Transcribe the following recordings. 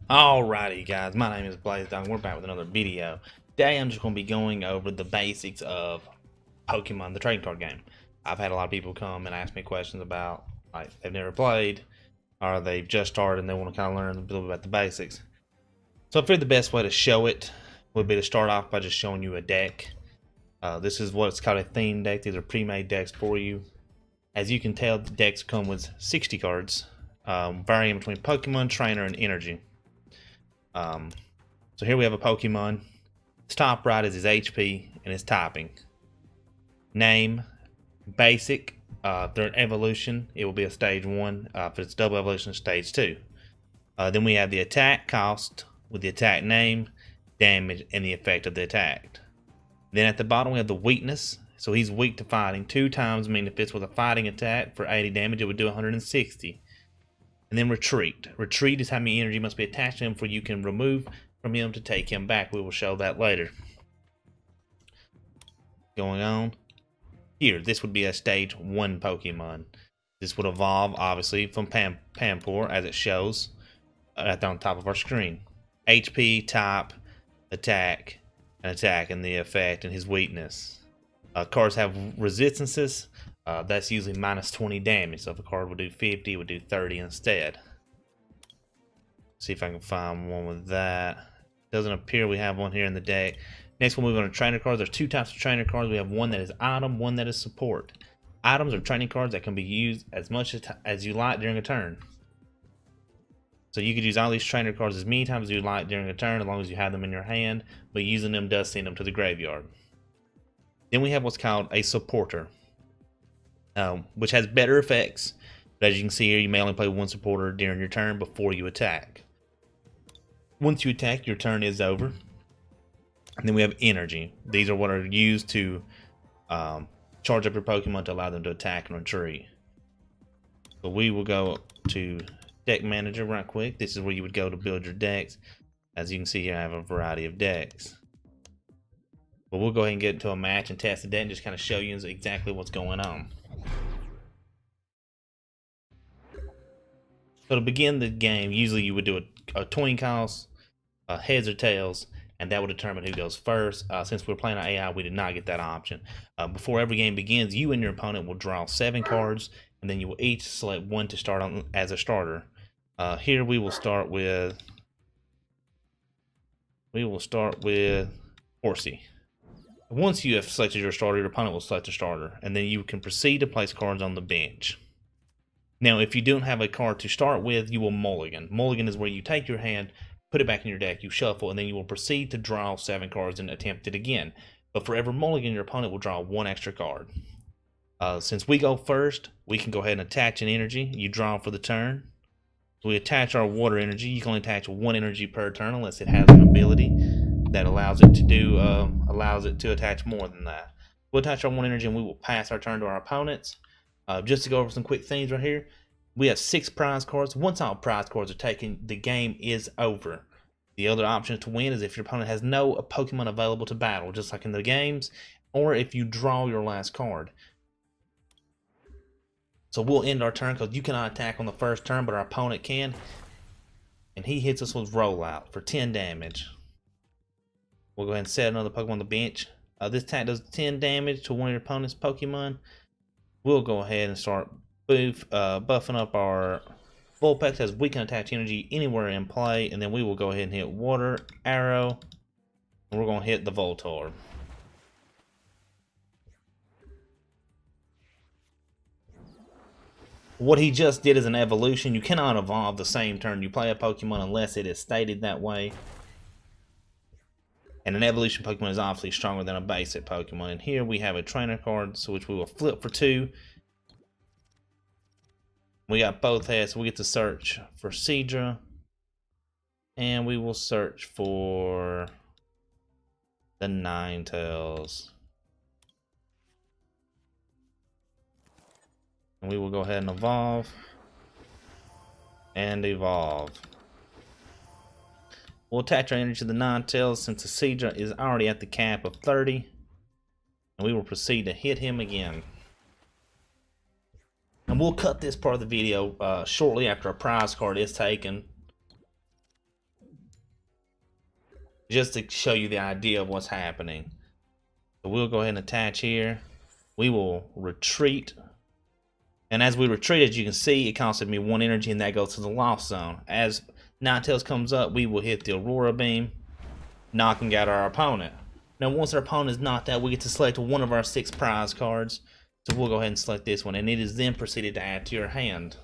Alrighty guys, my name is Blaze Dog. We're back with another video. Today I'm just going to be going over the basics of Pokemon, the trading card game. I've had a lot of people come and ask me questions about, like, they've never played, or they've just started and they want to kind of learn a little bit about the basics. So I figured the best way to show it would be to start off by just showing you a deck. This is what's called a theme deck. These are pre-made decks for you. As you can tell, the decks come with 60 cards, varying between Pokemon, Trainer, and Energy. So here we have a Pokemon. The top right is his HP and his typing. Name, basic. If they're an evolution, it will be a stage 1. If it's double evolution, stage 2. Then we have the attack cost with the attack name, damage, and the effect of the attack. Then at the bottom we have the weakness. So he's weak to fighting 2 times, meaning if it's with a fighting attack for 80 damage, it would do 160. And then retreat. Retreat is how many energy must be attached to him for you can remove from him to take him back. We will show that later. Going on. Here, this would be a stage 1 Pokemon. This would evolve, obviously, from Pampor, as it shows on top of our screen. HP, type, attack, and the effect, and his weakness. Cards have resistances. That's usually minus 20 damage. So if a card would do 50, it would do 30 instead. See if I can find one with that. Doesn't appear we have one here in the deck. Next we'll move on to trainer cards. There's 2 types of trainer cards. We have one that is item, one that is support. Items are training cards that can be used as much as you like during a turn. So you could use all these trainer cards as many times as you like during a turn, as long as you have them in your hand, but using them does send them to the graveyard. Then we have what's called a supporter, which has better effects. But as you can see here, you may only play one supporter during your turn before you attack. Once you attack, your turn is over. And then we have energy. These are what are used to charge up your Pokemon to allow them to attack and retreat. So we will go to Deck Manager right quick. This is where you would go to build your decks. As you can see here, I have a variety of decks. But we'll go ahead and get into a match and test the deck and just kind of show you exactly what's going on. So to begin the game, usually you would do a coin toss, heads or tails, and that would determine who goes first. Since we're playing on AI, we did not get that option. Before every game begins, you and your opponent will draw 7 cards, and then you will each select one to start on as a starter. Here we will start with Horsey. Once you have selected your starter, your opponent will select a starter, and then you can proceed to place cards on the bench. Now, if you don't have a card to start with, you will mulligan. Mulligan is where you take your hand, put it back in your deck, you shuffle, and then you will proceed to draw 7 cards and attempt it again. But for every mulligan, your opponent will draw 1 extra card. Since we go first, we can go ahead and attach an energy. You draw for the turn. So we attach our water energy. You can only attach 1 energy per turn unless it has an ability that allows it to attach more than that. We'll attach our 1 energy and we will pass our turn to our opponents. Just to go over some quick things right here, we have 6 prize cards. Once all prize cards are taken, the game is over. The other option to win is if your opponent has no Pokemon available to battle, just like in the games, or if you draw your last card. So we'll end our turn because you cannot attack on the first turn, but our opponent can. And he hits us with Rollout for 10 damage. We'll go ahead and set another Pokemon on the bench. This attack does 10 damage to one of your opponent's Pokemon. We'll go ahead and start buffing up our Vulpix as we can attach energy anywhere in play. And then we will go ahead and hit Water, Arrow, and we're going to hit the Voltorb. What he just did is an evolution. You cannot evolve the same turn you play a Pokemon unless it is stated that way. And an evolution Pokemon is obviously stronger than a basic Pokemon. And here we have a trainer card, so which we will flip for 2. We got both heads, so we get to search for Seadra. And we will search for the Ninetales. And we will go ahead and evolve. And evolve. We'll attach our energy to the Ninetales since the Seadra is already at the cap of 30. And we will proceed to hit him again. And we'll cut this part of the video shortly after a prize card is taken. just to show you the idea of what's happening. So we'll go ahead and attach here. We will retreat. And as we retreat, as you can see, it costed me 1 energy, and that goes to the lost zone. As Ninetales comes up, we will hit the Aurora Beam, knocking out our opponent. Now, once our opponent is knocked out, we get to select one of our 6 prize cards. So we'll go ahead and select this one, and it is then proceeded to add to your hand.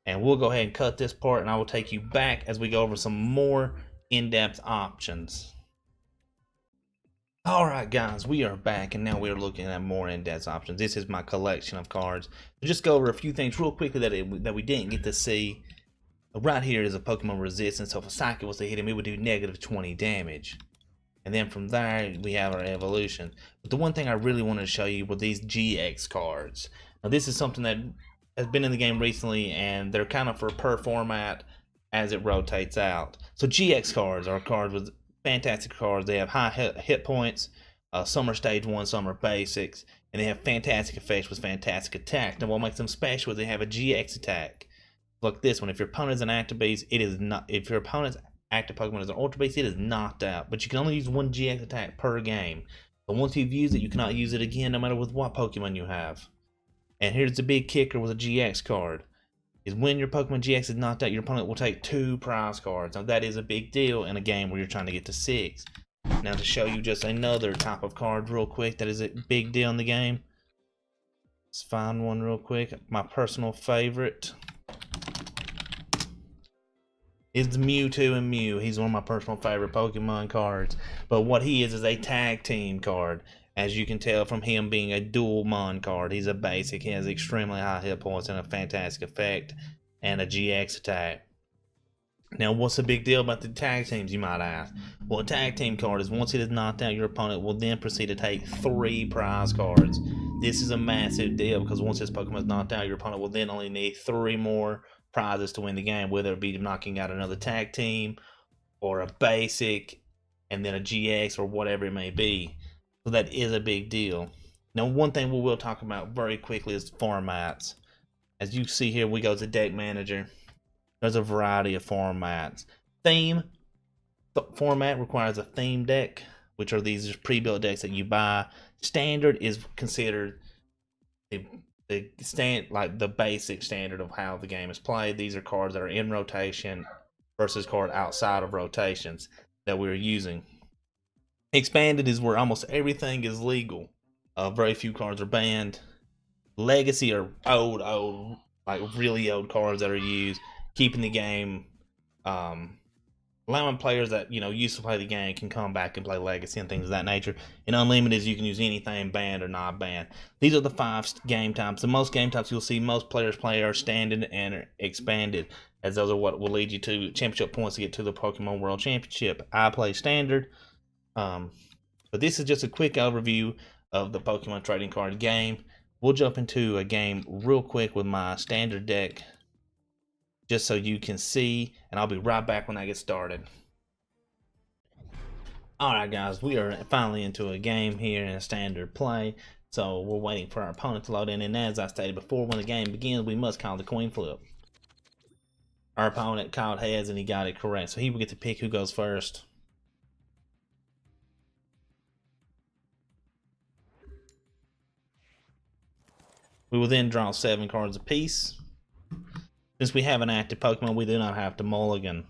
And we'll go ahead and cut this part, and I will take you back as we go over some more in-depth options. Alright guys, we are back, and now we are looking at more in-depth options. This is my collection of cards. We'll just go over a few things real quickly that we didn't get to see. Right here is a Pokemon resistance, so if a Psychic was to hit him, it would do negative 20 damage. And then from there, we have our evolution. But the one thing I really wanted to show you were these GX cards. Now this is something that has been in the game recently, and they're kind of for per format as it rotates out. So GX cards are cards with fantastic cards. They have high hit points, some are stage 1, some are basics, and they have fantastic effects with fantastic attack. Now what makes them special is they have a GX attack. Like this one, if your opponent is an active beast, it is not. If your opponent's active Pokemon is an Ultra Beast, it is knocked out. But you can only use 1 GX attack per game. But once you've used it, you cannot use it again, no matter with what Pokemon you have. And here's the big kicker with a GX card: is when your Pokemon GX is knocked out, your opponent will take 2 prize cards. Now that is a big deal in a game where you're trying to get to 6. Now to show you just another type of card real quick that is a big deal in the game. Let's find one real quick. My personal favorite is the Mewtwo and Mew. He's one of my personal favorite Pokemon cards. But what he is a tag team card. As you can tell from him being a dual Mon card, he's a basic. He has extremely high hit points and a fantastic effect and a GX attack. Now, what's the big deal about the tag teams, you might ask? Well, a tag team card is once it is knocked out, your opponent will then proceed to take 3 prize cards. This is a massive deal because once this Pokemon is knocked out, your opponent will then only need 3 more prizes to win the game, whether it be knocking out another tag team or a basic and then a GX or whatever it may be. So that is a big deal. Now, one thing we will talk about very quickly is formats. As you see here, we go to Deck Manager. There's a variety of formats. Theme format requires a theme deck, which are these pre-built decks that you buy. Standard is considered the basic standard of how the game is played. These are cards that are in rotation versus cards outside of rotations that we're using. Expanded is where almost everything is legal. Very few cards are banned. Legacy are old, like really old cards that are used, keeping the game, allowing players that used to play the game can come back and play Legacy and things of that nature. In Unlimited, you can use anything banned or not banned. These are the 5 game types. The most game types you'll see most players play are Standard and Expanded, as those are what will lead you to championship points to get to the Pokemon World Championship. I play Standard. But this is just a quick overview of the Pokemon trading card game. We'll jump into a game real quick with my standard deck, just so you can see, and I'll be right back when I get started. Alright guys, we are finally into a game here in a standard play. So we're waiting for our opponent to load in, and as I stated before, when the game begins, we must call the coin flip. Our opponent called heads and he got it correct, so he will get to pick who goes first. We will then draw 7 cards apiece. Since we have an active Pokemon, we do not have to mulligan.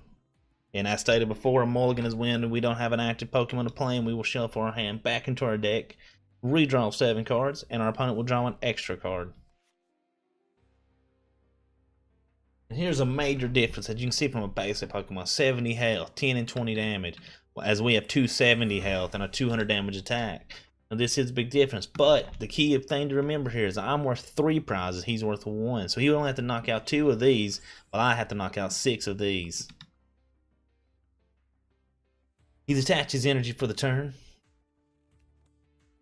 And as stated before, a mulligan is when we don't have an active Pokemon to play, and we will shuffle our hand back into our deck, redraw 7 cards, and our opponent will draw an extra card. And here's a major difference, as you can see from a basic Pokemon: 70 health, 10 and 20 damage, as we have 270 health and a 200 damage attack. Now this is a big difference, but the key thing to remember here is I'm worth 3 prizes, he's worth 1. So he will only have to knock out 2 of these, but I have to knock out 6 of these. He's attached his energy for the turn,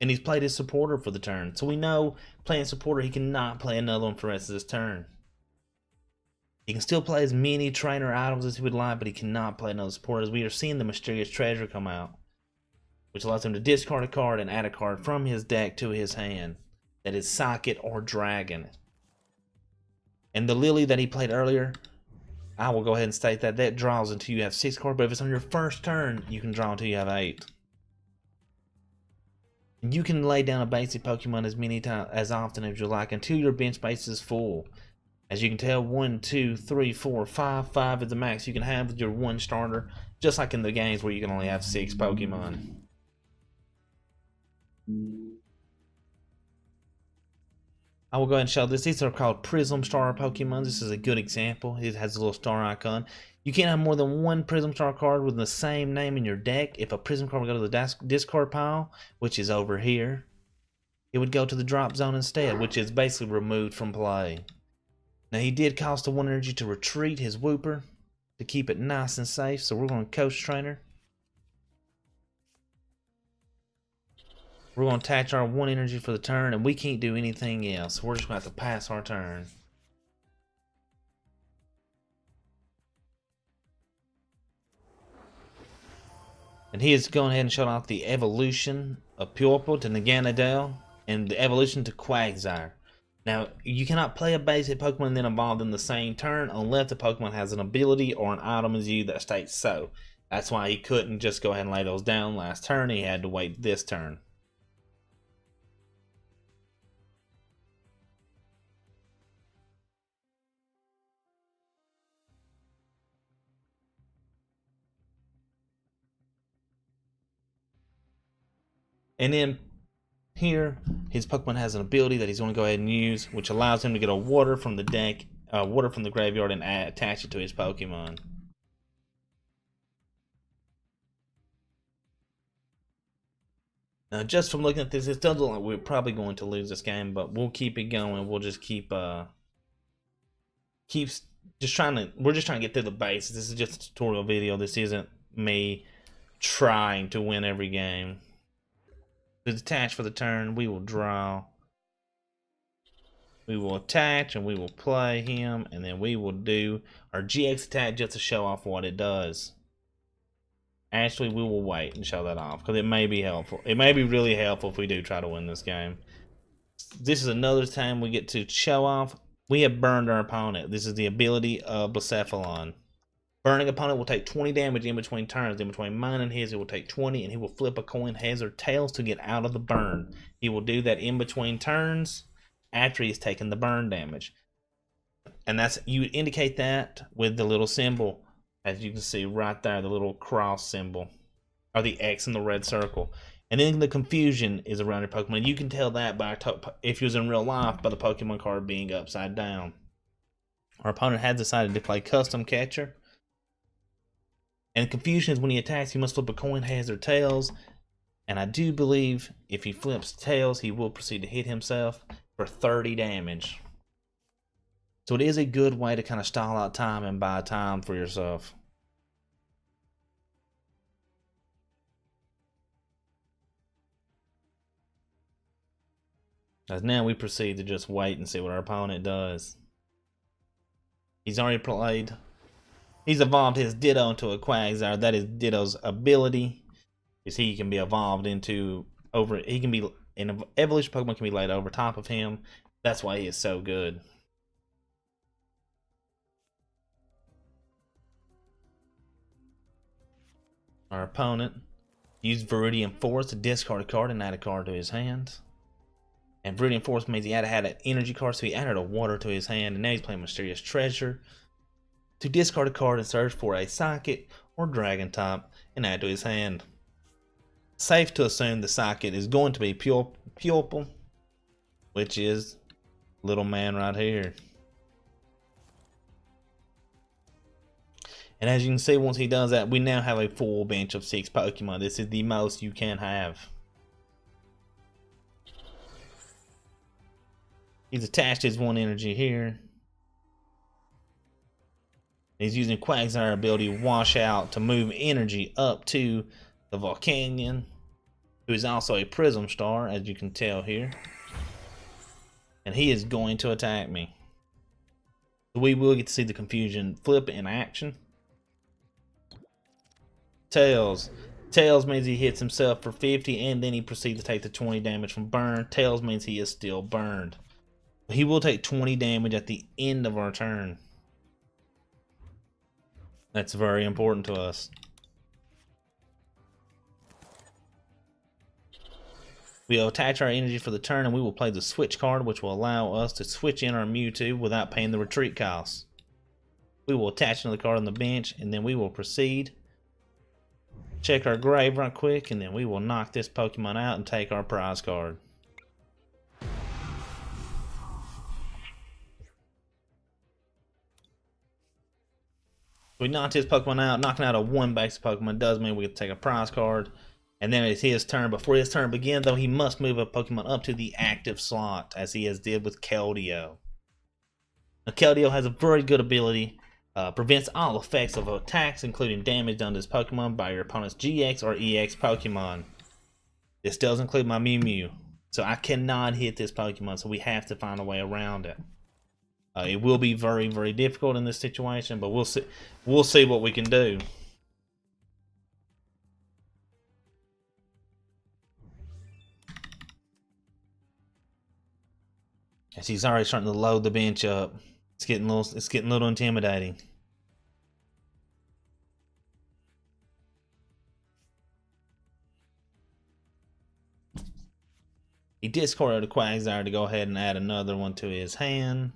and he's played his supporter for the turn. So we know playing supporter, he cannot play another one for the rest of his turn. He can still play as many trainer items as he would like, but he cannot play another supporter, as we are seeing the Mysterious Treasure come out, which allows him to discard a card and add a card from his deck to his hand that is Psychic or Dragon. And the Lily that he played earlier I will go ahead and state that that draws until you have 6 cards, but if it's on your first turn, you can draw until you have 8. And you can lay down a basic Pokemon as many times as often as you like until your bench space is full. As you can tell, 1, 2, 3, 4, 5, 5 is the max you can have with your one starter, just like in the games where you can only have 6 Pokemon. I will go ahead and show this. These are called Prism Star Pokemon. This is a good example. It has a little star icon. You can't have more than one Prism Star card with the same name in your deck. If a Prism card would go to the discard pile, which is over here, it would go to the drop zone instead, which is basically removed from play. Now, he did cost a 1 energy to retreat his Wooper to keep it nice and safe, so we're going to Coach Trainer. We're going to attach our 1 energy for the turn, and we can't do anything else. We're just going to have to pass our turn. And he is going ahead and shut off the evolution of Purple to Naganadel and the evolution to Quagsire. Now, you cannot play a basic Pokemon and then evolve in the same turn unless the Pokemon has an ability or an item as you that states so. That's why he couldn't just go ahead and lay those down last turn. He had to wait this turn. And then here, his Pokemon has an ability that he's going to go ahead and use, which allows him to get a water from the deck, water from the graveyard, and attach it to his Pokemon. Now, just from looking at this, it does look like we're probably going to lose this game, but we'll keep it going. We'll just we're just trying to get through the basics. This is just a tutorial video. This isn't me trying to win every game. It's attached for the turn. We will draw. We will attach and we will play him, and then we will do our GX attack just to show off what it does. Actually, we will wait and show that off because it may be helpful. It may be really helpful if we do try to win this game. This is another time we get to show off. We have burned our opponent. This is the ability of Blacephalon. Burning opponent will take 20 damage in between turns. In between mine and his, it will take 20, and he will flip a coin heads or tails to get out of the burn. He will do that in between turns after he's taken the burn damage. And that's, you indicate that with the little symbol, as you can see right there, the little cross symbol, or the X in the red circle. And then the confusion is around your Pokemon. You can tell that by, if you was in real life, by the Pokemon card being upside down. Our opponent has decided to play Custom Catcher. And confusion is when he attacks, he must flip a coin, heads or tails. And I do believe if he flips tails, he will proceed to hit himself for 30 damage. So it is a good way to kind of stall out time and buy time for yourself. As now we proceed to just wait and see what our opponent does. He's already played. He's evolved his Ditto into a Quagsire. That is Ditto's ability. Is he can be evolved into he can be an evolution Pokemon can be laid over top of him. That's why he is so good. Our opponent used Viridian Force to discard a card and add a card to his hand. And Viridian Force means he had an energy card, so he added a water to his hand, and now he's playing Mysterious Treasure to discard a card and search for a Psychic or Dragon type and add to his hand. Safe to assume the Psychic is going to be Pupil, which is little man right here. And as you can see, once he does that, we now have a full bench of 6 Pokemon. This is the most you can have. He's attached his 1 energy here. He's using Quagsire ability Wash Out to move energy up to the Volcanion, who is also a Prism Star, as you can tell here. And he is going to attack me. We will get to see the confusion flip in action. Tails. Tails means he hits himself for 50, and then he proceeds to take the 20 damage from burn. Tails means he is still burned. He will take 20 damage at the end of our turn. That's very important to us. We'll attach our energy for the turn, and we will play the switch card, which will allow us to switch in our Mewtwo without paying the retreat costs. We will attach another card on the bench, and then we will proceed. Check our grave right quick, and then we will knock this Pokemon out and take our prize card. We knocked his Pokemon out. Knocking out a 1 basic Pokemon does mean we get to take a prize card. And then it's his turn. Before his turn begins, though, he must move a Pokemon up to the active slot, as he has did with Keldeo. Now, Keldeo has a very good ability. Prevents all effects of attacks, including damage done to this Pokemon by your opponent's GX or EX Pokemon. This does include my Mew Mew. So I cannot hit this Pokemon, so we have to find a way around it. It will be very, very difficult in this situation, but we'll see. We'll see what we can do. As he's already starting to load the bench up, it's getting a little intimidating. He discarded a Quagsire to go ahead and add another one to his hand.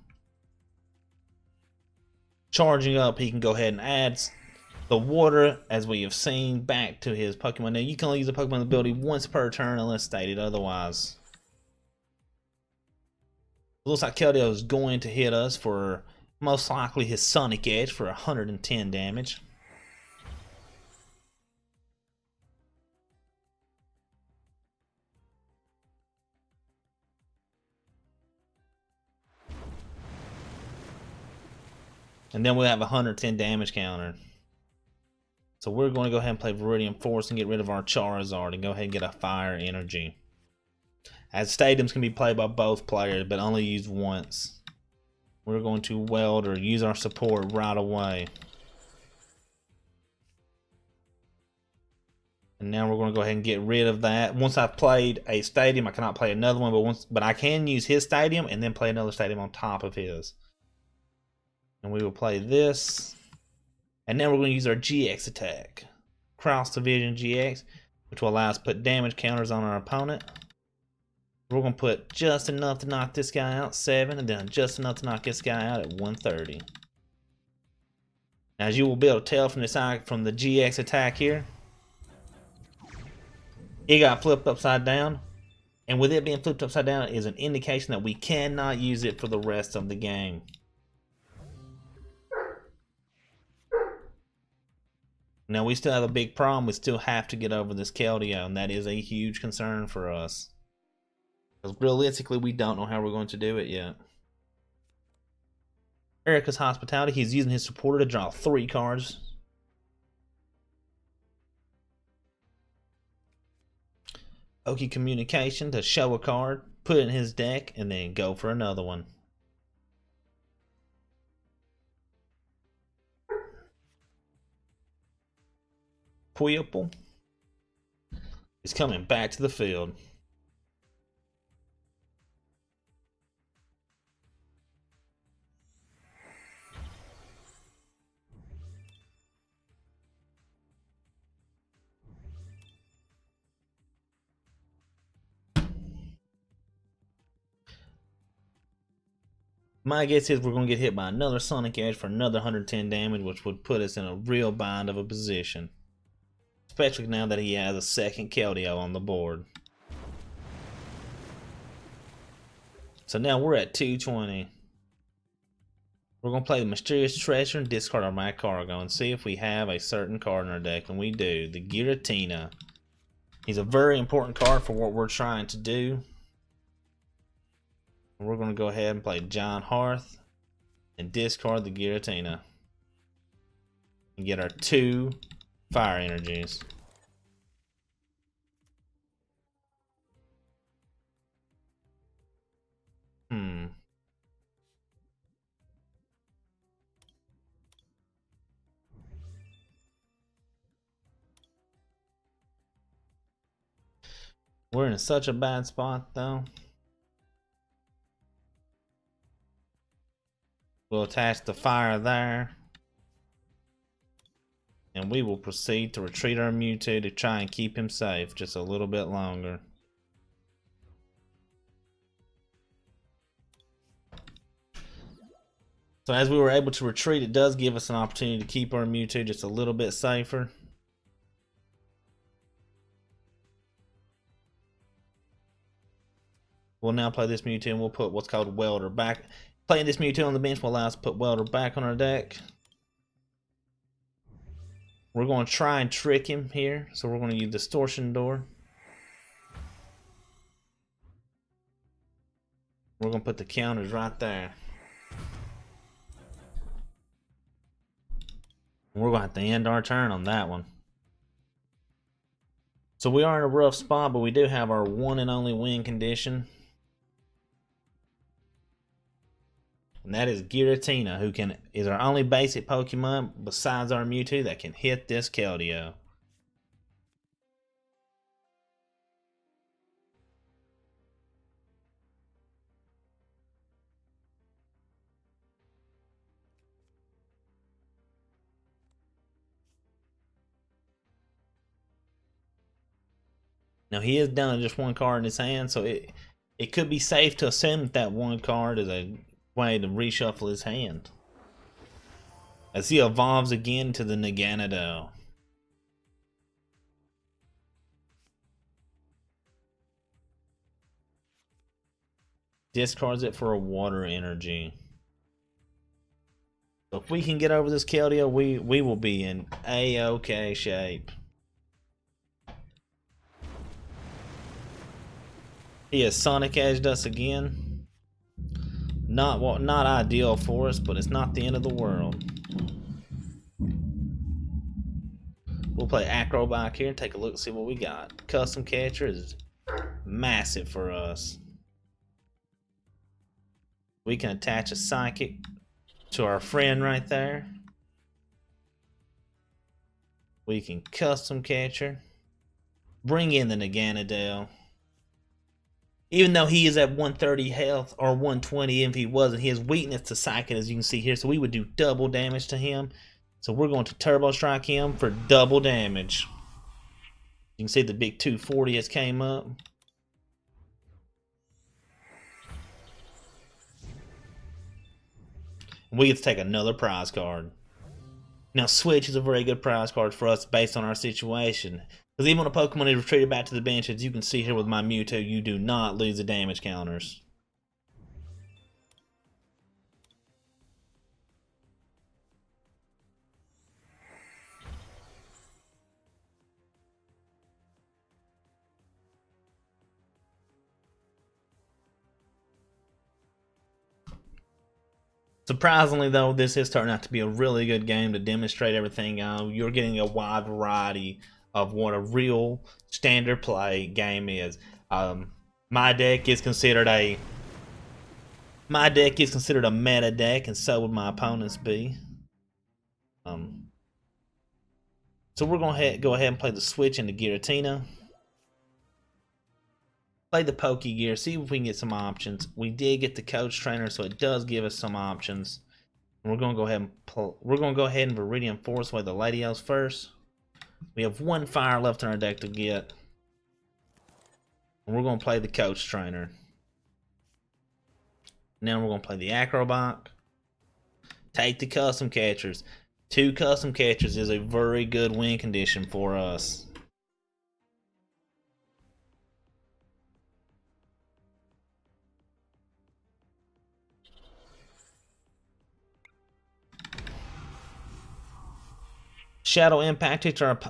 Charging up, he can go ahead and add the water, as we have seen, back to his Pokemon. Now, you can only use a Pokemon ability once per turn unless stated otherwise. It looks like Keldeo is going to hit us for most likely his Sonic Edge for 110 damage. And then we'll have a 110 damage counter. So we're going to go ahead and play Viridian Force and get rid of our Charizard and go ahead and get a Fire Energy. As Stadiums can be played by both players, but only used once. We're going to weld or use our support right away. And now we're going to go ahead and get rid of that. Once I've played a Stadium, I cannot play another one, but I can use his Stadium and then play another Stadium on top of his. And we will play this. And now we're going to use our GX attack. Cross Division GX, which will allow us to put damage counters on our opponent. We're going to put just enough to knock this guy out, 7, and then just enough to knock this guy out at 130. Now, as you will be able to tell from this from the GX attack here, it got flipped upside down. And with it being flipped upside down is an indication that we cannot use it for the rest of the game. Now, we still have a big problem. We still have to get over this Keldeo, and that is a huge concern for us. Because realistically, we don't know how we're going to do it yet. Erika's Hospitality. He's using his supporter to draw 3 cards. Oki Communication to show a card, put it in his deck, and then go for another one. Quilple is coming back to the field. My guess is we're going to get hit by another Sonic Edge for another 110 damage, which would put us in a real bind of a position. Especially now that he has a second Keldeo on the board. So now we're at 220. We're going to play the Mysterious Treasure and discard our Magcargo and see if we have a certain card in our deck. And we do. The Giratina. He's a very important card for what we're trying to do. We're going to go ahead and play John Hearth and discard the Giratina. And get our 2 Fire Energies. We're in such a bad spot, though. We'll attach the fire there. And we will proceed to retreat our Mewtwo to try and keep him safe just a little bit longer. So as we were able to retreat, it does give us an opportunity to keep our Mewtwo just a little bit safer. We'll now play this Mewtwo and we'll put what's called Welder back. Playing this Mewtwo on the bench will allow us to put Welder back on our deck. We're going to try and trick him here, so we're going to use Distortion Door. We're going to put the counters right there. We're going to have to end our turn on that one. So we are in a rough spot, but we do have our one and only win condition. And that is Giratina, who is our only basic Pokemon besides our Mewtwo that can hit this Keldeo. Now he is down to just one card in his hand, so it could be safe to assume that one card is a way to reshuffle his hand. As he evolves again to the Naganadel. Discards it for a water energy. So if we can get over this Keldeo, we will be in A-OK shape. He has Sonic Edged us again. Not ideal for us, but it's not the end of the world. We'll play Acrobike here and take a look and see what we got. Custom Catcher is massive for us. We can attach a Psychic to our friend right there. We can Custom Catcher. Bring in the Naganadel. Even though he is at 130 health, or 120 if he wasn't, his weakness to Psychic, as you can see here, so we would do double damage to him. So we're going to Turbo Strike him for double damage. You can see the big 240 has came up. We get to take another prize card. Now Switch is a very good prize card for us based on our situation. Because even when a Pokemon is retreated back to the bench, as you can see here with my Mewtwo, you do not lose the damage counters. Surprisingly though, this is turning out to be a really good game to demonstrate everything. You're getting a wide variety of what a real standard play game is. My deck is considered a meta deck, and so would my opponents be. So we're going to go ahead and play the switch into Giratina. Play the Pokegear, see if we can get some options. We did get the Coach Trainer, so it does give us some options. And we're going to go ahead and Viridian Force away the Latios first. We have one fire left in our deck to get. And we're going to play the Coach Trainer. Now we're going to play the Acrobike. Take the Custom Catchers. 2 Custom Catchers is a very good win condition for us. Shadow Impact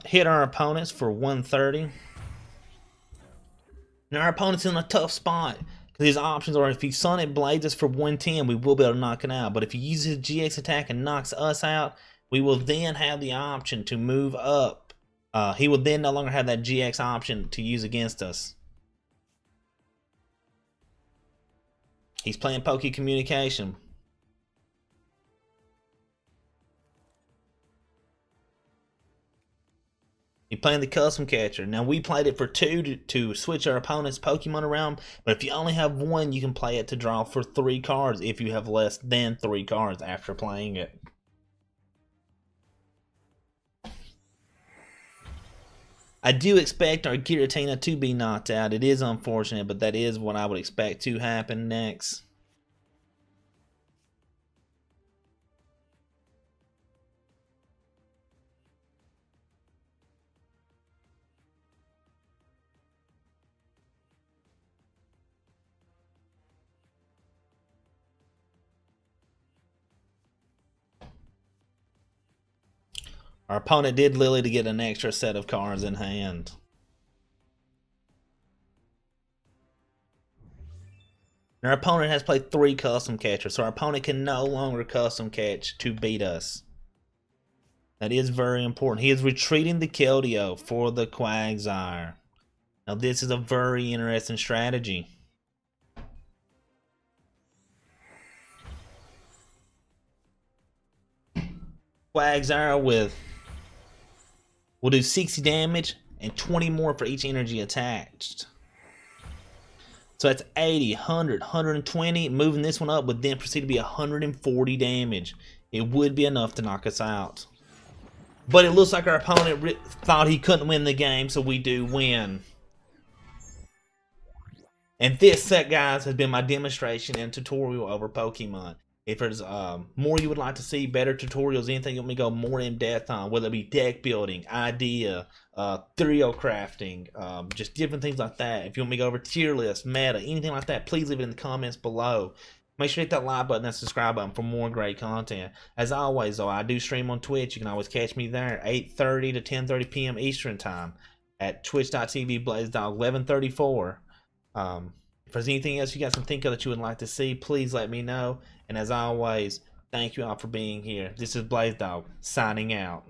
hit our opponents for 130. Now our opponent's in a tough spot. His options are, if he Sonic Blades us for 110, we will be able to knock it out. But if he uses his GX attack and knocks us out, we will then have the option to move up. He will then no longer have that GX option to use against us. He's playing Poke Communication. He's playing the Custom Catcher. Now we played it for 2 to switch our opponent's Pokemon around, but if you only have 1, you can play it to draw for 3 cards if you have less than 3 cards after playing it. I do expect our Giratina to be knocked out. It is unfortunate, but that is what I would expect to happen next. Our opponent did Lily to get an extra set of cards in hand. Our opponent has played 3 custom catchers, so our opponent can no longer custom catch to beat us. That is very important. He is retreating the Keldeo for the Quagsire. Now this is a very interesting strategy. Quagsire will do 60 damage and 20 more for each energy attached. So that's 80, 100, 120. Moving this one up would then proceed to be 140 damage. It would be enough to knock us out. But it looks like our opponent thought he couldn't win the game, so we do win. And this set, guys, has been my demonstration and tutorial over Pokemon. If there's more you would like to see, better tutorials, anything you want me to go more in depth on, whether it be deck building, idea, theorio crafting, just different things like that. If you want me to go over tier list, meta, anything like that, please leave it in the comments below. Make sure to hit that like button and subscribe button for more great content. As always, though, I do stream on Twitch. You can always catch me there, 8:30 to 10:30 p.m. Eastern Time at twitch.tv BlazeDog 1134. If there's anything else you guys can think of that you would like to see, please let me know. And as always, thank you all for being here. This is BlazeDog signing out.